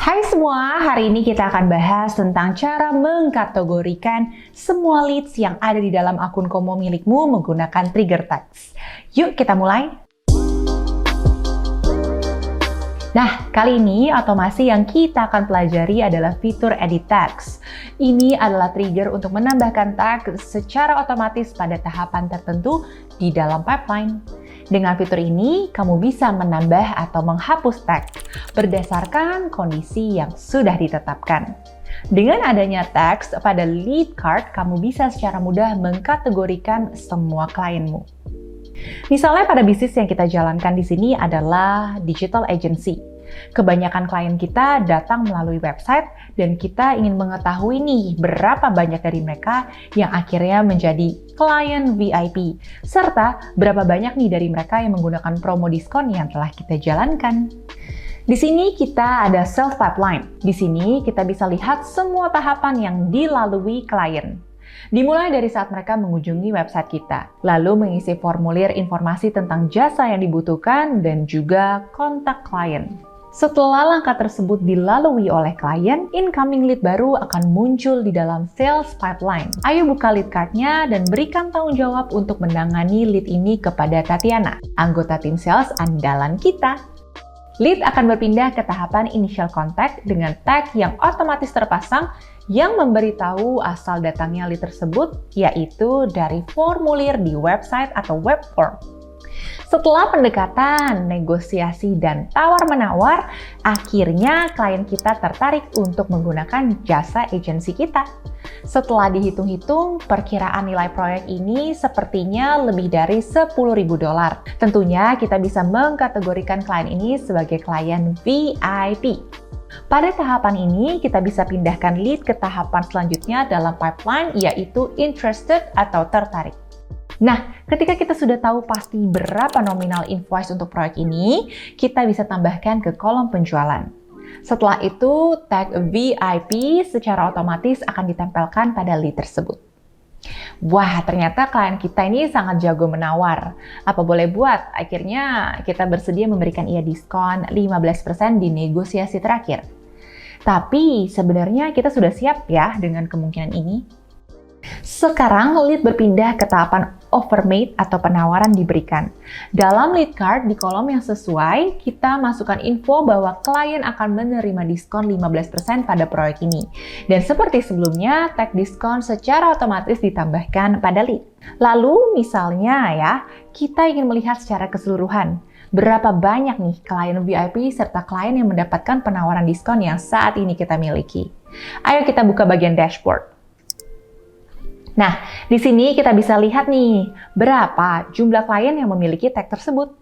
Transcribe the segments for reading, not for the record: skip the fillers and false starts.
Hai semua, hari ini kita akan bahas tentang cara mengkategorikan semua leads yang ada di dalam akun Komo milikmu menggunakan trigger tags. Yuk kita mulai. Nah, kali ini otomasi yang kita akan pelajari adalah fitur edit tags. Ini adalah trigger untuk menambahkan tag secara otomatis pada tahapan tertentu di dalam pipeline. Dengan fitur ini, kamu bisa menambah atau menghapus tag berdasarkan kondisi yang sudah ditetapkan. Dengan adanya tags pada lead card, kamu bisa secara mudah mengkategorikan semua klienmu. Misalnya pada bisnis yang kita jalankan di sini adalah digital agency. Kebanyakan klien kita datang melalui website dan kita ingin mengetahui nih berapa banyak dari mereka yang akhirnya menjadi klien VIP, serta berapa banyak nih dari mereka yang menggunakan promo diskon yang telah kita jalankan. Di sini kita ada sales pipeline. Di sini kita bisa lihat semua tahapan yang dilalui klien. Dimulai dari saat mereka mengunjungi website kita, lalu mengisi formulir informasi tentang jasa yang dibutuhkan dan juga kontak klien. Setelah langkah tersebut dilalui oleh klien, incoming lead baru akan muncul di dalam sales pipeline. Ayo buka lead card-nya dan berikan tanggung jawab untuk menangani lead ini kepada Tatiana, anggota tim sales andalan kita. Lead akan berpindah ke tahapan initial contact dengan tag yang otomatis terpasang yang memberitahu asal datangnya lead tersebut, yaitu dari formulir di website atau web form. Setelah pendekatan, negosiasi, dan tawar-menawar, akhirnya klien kita tertarik untuk menggunakan jasa agensi kita. Setelah dihitung-hitung, perkiraan nilai proyek ini sepertinya lebih dari $10.000. Tentunya kita bisa mengkategorikan klien ini sebagai klien VIP. Pada tahapan ini, kita bisa pindahkan lead ke tahapan selanjutnya dalam pipeline, yaitu interested atau tertarik. Nah, ketika kita sudah tahu pasti berapa nominal invoice untuk proyek ini, kita bisa tambahkan ke kolom penjualan. Setelah itu, tag VIP secara otomatis akan ditempelkan pada lead tersebut. Wah, ternyata klien kita ini sangat jago menawar. Apa boleh buat? Akhirnya kita bersedia memberikan ia diskon 15% di negosiasi terakhir. Tapi sebenarnya kita sudah siap ya dengan kemungkinan ini. Sekarang lead berpindah ke tahapan offer made atau penawaran diberikan. Dalam lead card di kolom yang sesuai, kita masukkan info bahwa klien akan menerima diskon 15% pada proyek ini. Dan seperti sebelumnya, tag diskon secara otomatis ditambahkan pada lead. Lalu misalnya ya, kita ingin melihat secara keseluruhan. Berapa banyak nih klien VIP serta klien yang mendapatkan penawaran diskon yang saat ini kita miliki. Ayo kita buka bagian dashboard. Nah, di sini kita bisa lihat nih, berapa jumlah klien yang memiliki tag tersebut.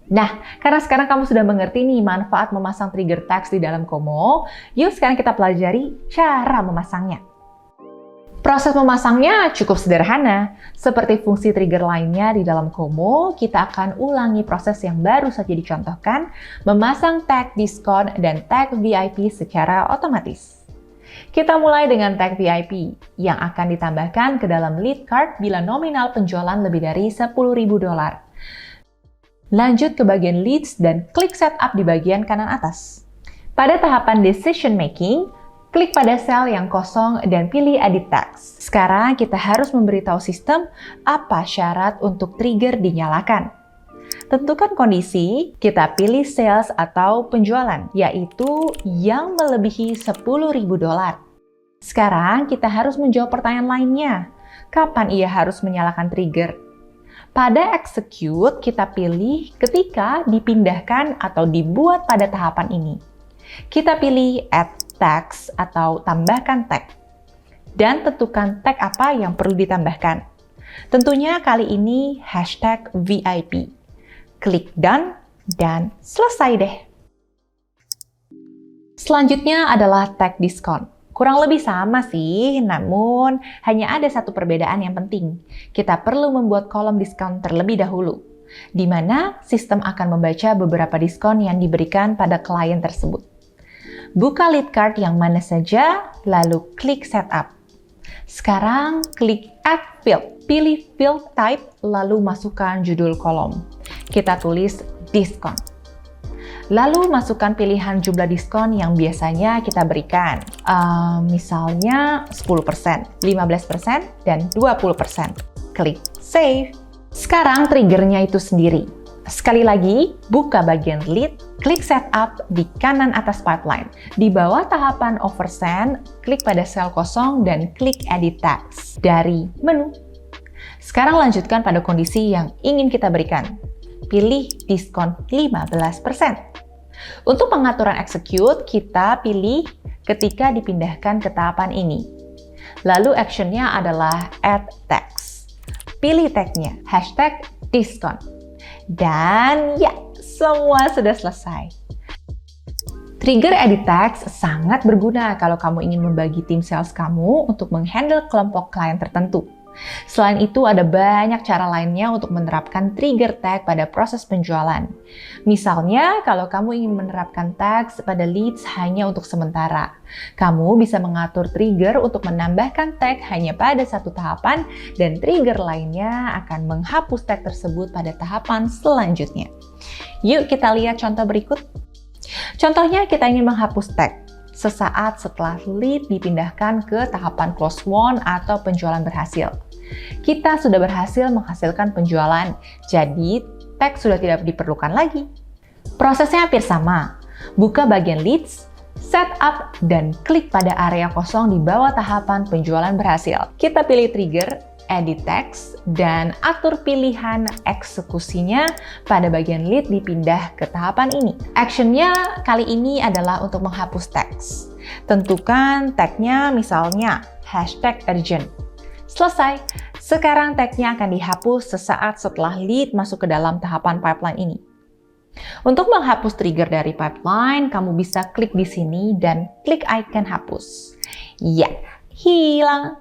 Nah, karena sekarang kamu sudah mengerti nih manfaat memasang trigger tags di dalam Komo, yuk sekarang kita pelajari cara memasangnya. Proses memasangnya cukup sederhana. Seperti fungsi trigger lainnya di dalam Komo, kita akan ulangi proses yang baru saja dicontohkan, memasang tag diskon dan tag VIP secara otomatis. Kita mulai dengan tag VIP yang akan ditambahkan ke dalam lead card bila nominal penjualan lebih dari $10.000. Lanjut ke bagian leads dan klik setup di bagian kanan atas. Pada tahapan decision making, klik pada sel yang kosong dan pilih edit tags. Sekarang kita harus memberitahu sistem apa syarat untuk trigger dinyalakan. Tentukan kondisi, kita pilih sales atau penjualan, yaitu yang melebihi $10.000. Sekarang kita harus menjawab pertanyaan lainnya. Kapan ia harus menyalakan trigger? Pada execute, kita pilih ketika dipindahkan atau dibuat pada tahapan ini. Kita pilih add tags atau tambahkan tag. Dan tentukan tag apa yang perlu ditambahkan. Tentunya kali ini hashtag VIP. Klik done, dan selesai deh. Selanjutnya adalah tag diskon. Kurang lebih sama sih, namun hanya ada satu perbedaan yang penting. Kita perlu membuat kolom diskon terlebih dahulu, di mana sistem akan membaca beberapa diskon yang diberikan pada klien tersebut. Buka lead card yang mana saja, lalu klik setup. Sekarang klik add field. Pilih field type, lalu masukkan judul kolom. Kita tulis diskon. Lalu masukkan pilihan jumlah diskon yang biasanya kita berikan. Misalnya 10%, 15%, dan 20%. Klik Save. Sekarang triggernya itu sendiri. Sekali lagi, buka bagian Lead, klik Setup di kanan atas pipeline. Di bawah tahapan Oversend, klik pada sel kosong dan klik Edit Text dari menu. Sekarang lanjutkan pada kondisi yang ingin kita berikan. Pilih diskon 15%. Untuk pengaturan execute, kita pilih ketika dipindahkan ke tahapan ini. Lalu actionnya adalah add text. Pilih tagnya, #diskon. Dan ya, semua sudah selesai. Trigger edit text sangat berguna kalau kamu ingin membagi tim sales kamu untuk menghandle kelompok klien tertentu. Selain itu, ada banyak cara lainnya untuk menerapkan trigger tag pada proses penjualan. Misalnya, kalau kamu ingin menerapkan tags pada leads hanya untuk sementara, kamu bisa mengatur trigger untuk menambahkan tag hanya pada satu tahapan dan trigger lainnya akan menghapus tag tersebut pada tahapan selanjutnya. Yuk kita lihat contoh berikut. Contohnya, kita ingin menghapus tag sesaat setelah lead dipindahkan ke tahapan close won atau penjualan berhasil. Kita sudah berhasil menghasilkan penjualan, jadi tag sudah tidak diperlukan lagi. Prosesnya hampir sama. Buka bagian leads, setup, dan klik pada area kosong di bawah tahapan penjualan berhasil. Kita pilih trigger, edit text, dan atur pilihan eksekusinya pada bagian lead dipindah ke tahapan ini. Actionnya kali ini adalah untuk menghapus teks. Tentukan tagnya misalnya #urgent. Selesai. Sekarang tagnya akan dihapus sesaat setelah lead masuk ke dalam tahapan pipeline ini. Untuk menghapus trigger dari pipeline, kamu bisa klik di sini dan klik icon hapus. Ya, hilang.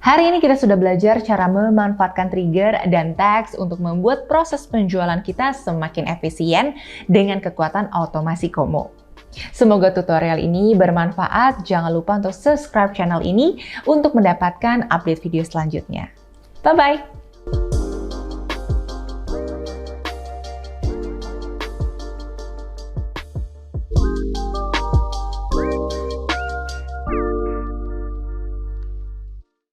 Hari ini kita sudah belajar cara memanfaatkan trigger dan tags untuk membuat proses penjualan kita semakin efisien dengan kekuatan otomasi Komo. Semoga tutorial ini bermanfaat. Jangan lupa untuk subscribe channel ini untuk mendapatkan update video selanjutnya. Bye-bye!